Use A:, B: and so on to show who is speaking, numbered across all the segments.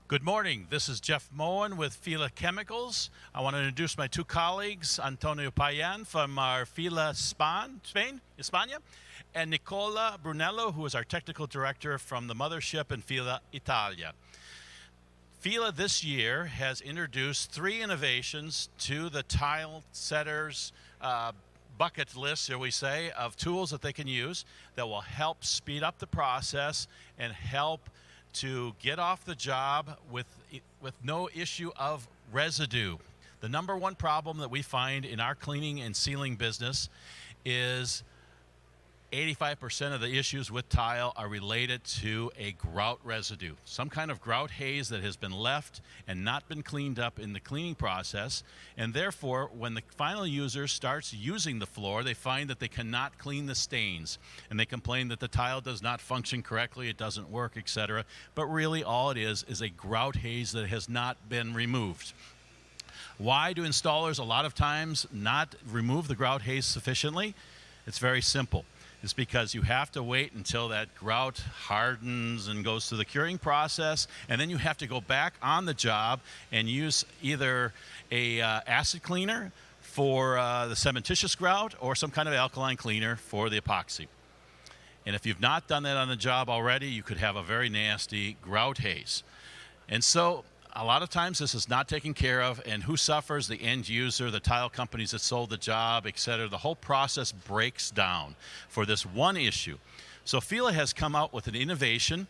A: Good morning. This is Jeff Moen with Fila Chemicals. I want to introduce my two colleagues, Antonio Payan from our Fila Spain, España, and Nicola Brunello, who is our technical director from the mothership in Fila, Italia. Fila this year has introduced three innovations to the tile setters bucket list, shall we say, of tools that they can use that will help speed up the process and help to get off the job with no issue of residue. The number one problem that we find in our cleaning and sealing business is 85% of the issues with tile are related to a grout residue, some kind of grout haze that has been left and not been cleaned up in the cleaning process. And therefore, when the final user starts using the floor, they find that they cannot clean the stains. And they complain that the tile does not function correctly, it doesn't work, etc. But really all it is a grout haze that has not been removed. Why do installers a lot of times not remove the grout haze sufficiently? It's very simple. It's because you have to wait until that grout hardens and goes through the curing process, and then you have to go back on the job and use either a acid cleaner for the cementitious grout or some kind of alkaline cleaner for the epoxy. And if you've not done that on the job already, you could have a very nasty grout haze. And so a lot of times this is not taken care of, and who suffers? The end user, the tile companies that sold the job, etc. The whole process breaks down for this one issue. So Fila has come out with an innovation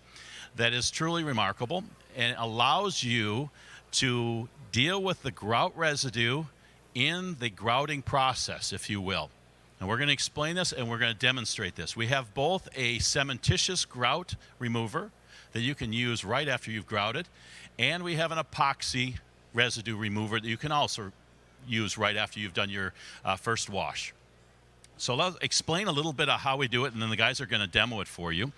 A: that is truly remarkable and allows you to deal with the grout residue in the grouting process, if you will. And we're going to explain this and we're going to demonstrate this. We have both a cementitious grout remover that you can use right after you've grouted, and we have an epoxy residue remover that you can also use right after you've done your first wash. So let's explain a little bit of how we do it, and then the guys are going to demo it for you.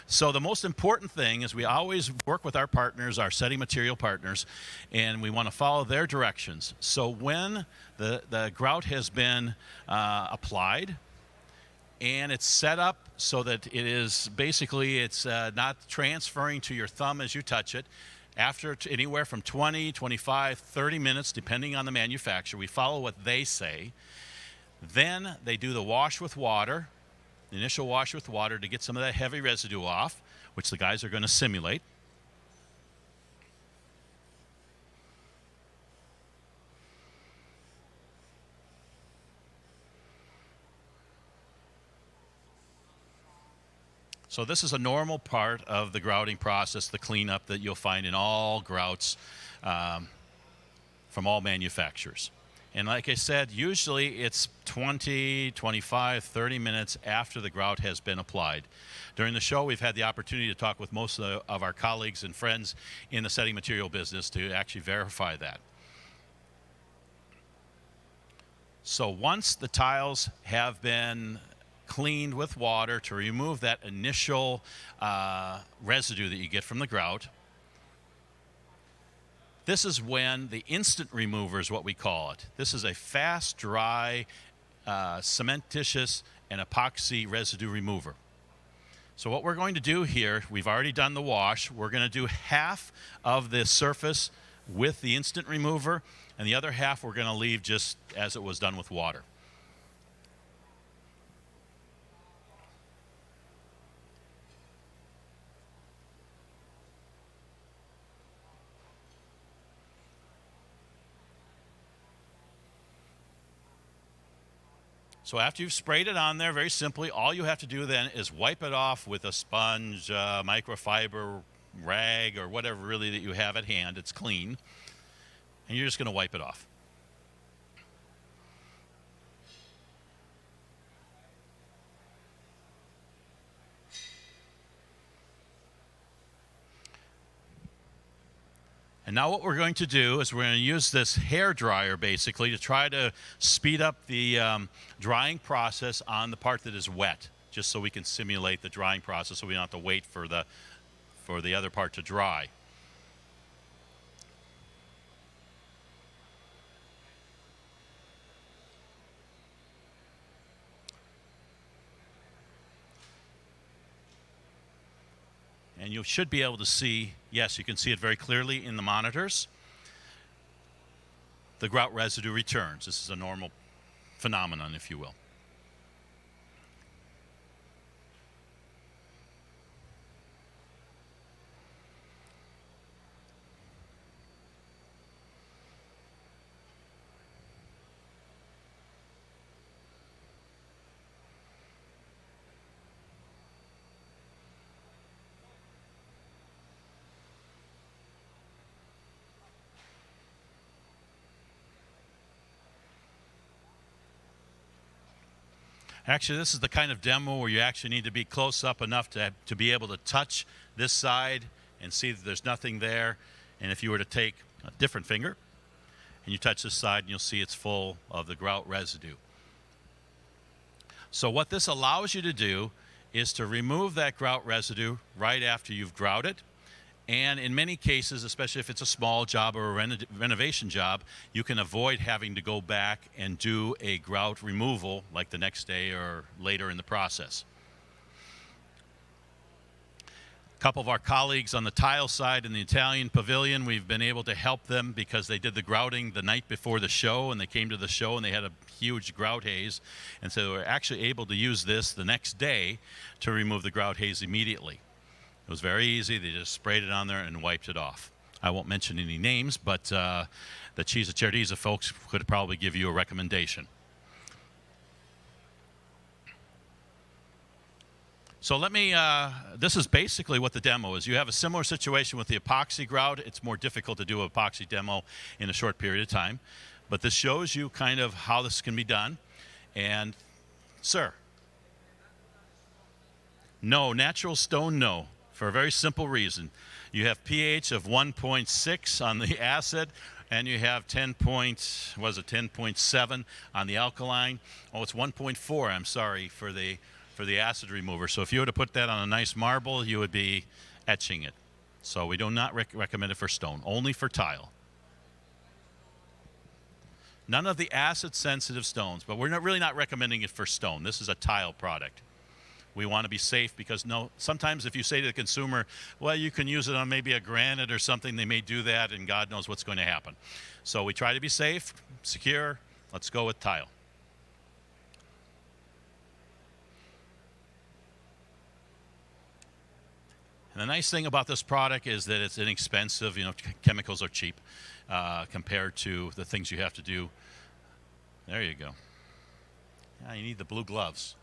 A: So the most important thing is we always work with our partners, our setting material partners, and we want to follow their directions. So when the grout has been applied, and it's set up so that it is basically, it's not transferring to your thumb as you touch it. After anywhere from 20, 25, 30 minutes, depending on the manufacturer, we follow what they say. Then they do the wash with water, the initial wash with water to get some of that heavy residue off, which the guys are going to simulate. So this is a normal part of the grouting process, the cleanup that you'll find in all grouts from all manufacturers. And like I said, usually it's 20, 25, 30 minutes after the grout has been applied. During the show, we've had the opportunity to talk with most of our colleagues and friends in the setting material business to actually verify that. So once the tiles have been cleaned with water to remove that initial residue that you get from the grout, this is when the instant remover is what we call it. This is a fast, dry, cementitious and epoxy residue remover. So what we're going to do here, we've already done the wash. We're going to do half of the surface with the instant remover, and the other half we're going to leave just as it was done with water. So after you've sprayed it on there, very simply, all you have to do then is wipe it off with a sponge, microfiber rag, or whatever really that you have at hand. It's clean. And you're just going to wipe it off. And now what we're going to do is we're going to use this hair dryer basically to try to speed up the drying process on the part that is wet, just so we can simulate the drying process so we don't have to wait for the other part to dry. And you should be able to see, yes, you can see it very clearly in the monitors. The grout residue returns. This is a normal phenomenon, if you will. Actually, this is the kind of demo where you actually need to be close up enough to be able to touch this side and see that there's nothing there. And if you were to take a different finger and you touch this side, you'll see it's full of the grout residue. So what this allows you to do is to remove that grout residue right after you've grouted. And in many cases, especially if it's a small job or a renovation job, you can avoid having to go back and do a grout removal like the next day or later in the process. A couple of our colleagues on the tile side in the Italian pavilion, we've been able to help them because they did the grouting the night before the show, and they came to the show and they had a huge grout haze. And so they were actually able to use this the next day to remove the grout haze immediately. It was very easy. They just sprayed it on there and wiped it off. I won't mention any names, but the Chiesa Certeza folks could probably give you a recommendation. So let me, this is basically what the demo is. You have a similar situation with the epoxy grout. It's more difficult to do an epoxy demo in a short period of time. But this shows you kind of how this can be done. And, sir? No, natural stone, no. For a very simple reason. You have pH of 1.6 on the acid, and you have 10.7 on the alkaline. Oh, it's 1.4, I'm sorry, for the acid remover. So if you were to put that on a nice marble, you would be etching it. So we do not recommend it for stone, only for tile. None of the acid-sensitive stones, but we're really not recommending it for stone. This is a tile product. We want to be safe because sometimes if you say to the consumer, well, you can use it on maybe a granite or something, they may do that and God knows what's going to happen. So we try to be safe, secure. Let's go with tile. And the nice thing about this product is that it's inexpensive. You know, chemicals are cheap compared to the things you have to do. There you go. Yeah, you need the blue gloves.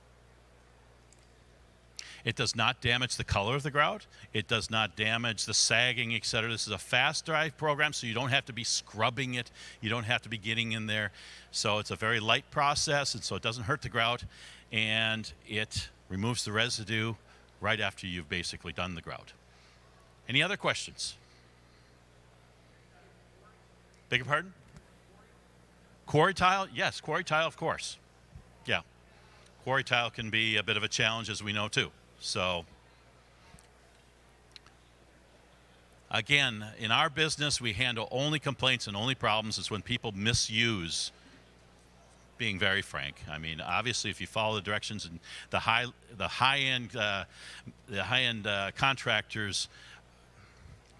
A: It does not damage the color of the grout. It does not damage the sagging, etc. This is a fast dry program, so you don't have to be scrubbing it. You don't have to be getting in there. So it's a very light process, and so it doesn't hurt the grout, and it removes the residue right after you've basically done the grout. Any other questions? Beg your pardon? Quarry tile? Yes, quarry tile, of course. Yeah. Quarry tile can be a bit of a challenge, as we know, too. So, again, in our business, we handle only complaints and only problems. It's when people misuse, being very frank. I mean, obviously, if you follow the directions and the high-end contractors,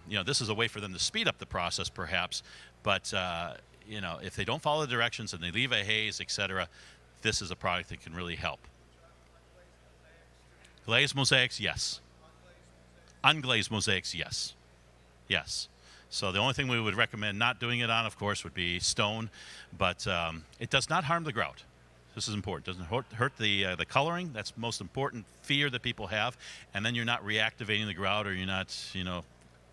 A: you know, this is a way for them to speed up the process, perhaps. But you know, if they don't follow the directions and they leave a haze, etc., this is a product that can really help. Glazed mosaics, yes. Unglazed mosaics, yes. Yes. So the only thing we would recommend not doing it on, of course, would be stone, but it does not harm the grout. This is important. It doesn't hurt the coloring. That's the most important fear that people have. And then you're not reactivating the grout, or you're not, you know,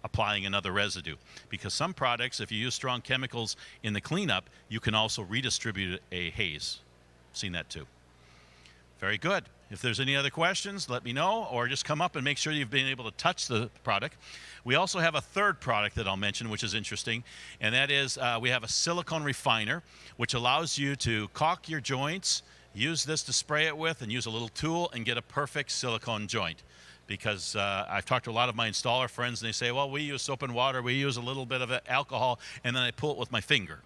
A: applying another residue. Because some products, if you use strong chemicals in the cleanup, you can also redistribute a haze. Seen that too. Very good. If there's any other questions, let me know, or just come up and make sure you've been able to touch the product. We also have a third product that I'll mention, which is interesting, and that is we have a silicone refiner, which allows you to caulk your joints, use this to spray it with, and use a little tool and get a perfect silicone joint. Because I've talked to a lot of my installer friends, and they say, well, we use soap and water, we use a little bit of alcohol, and then I pull it with my finger.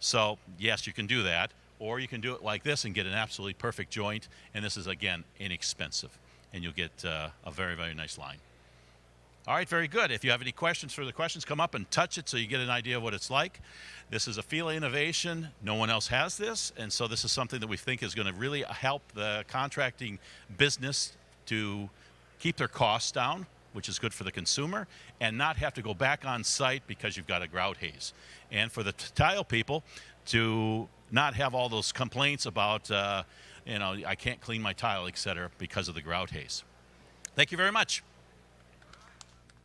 A: So, yes, you can do that. Or you can do it like this and get an absolutely perfect joint. And this is, again, inexpensive. And you'll get a very, very nice line. All right, very good. If you have any questions, further questions, come up and touch it so you get an idea of what it's like. This is a Fila innovation. No one else has this, and so this is something that we think is going to really help the contracting business to keep their costs down, which is good for the consumer, and not have to go back on site because you've got a grout haze. And for the tile people to not have all those complaints about, I can't clean my tile, et cetera, because of the grout haze. Thank you very much.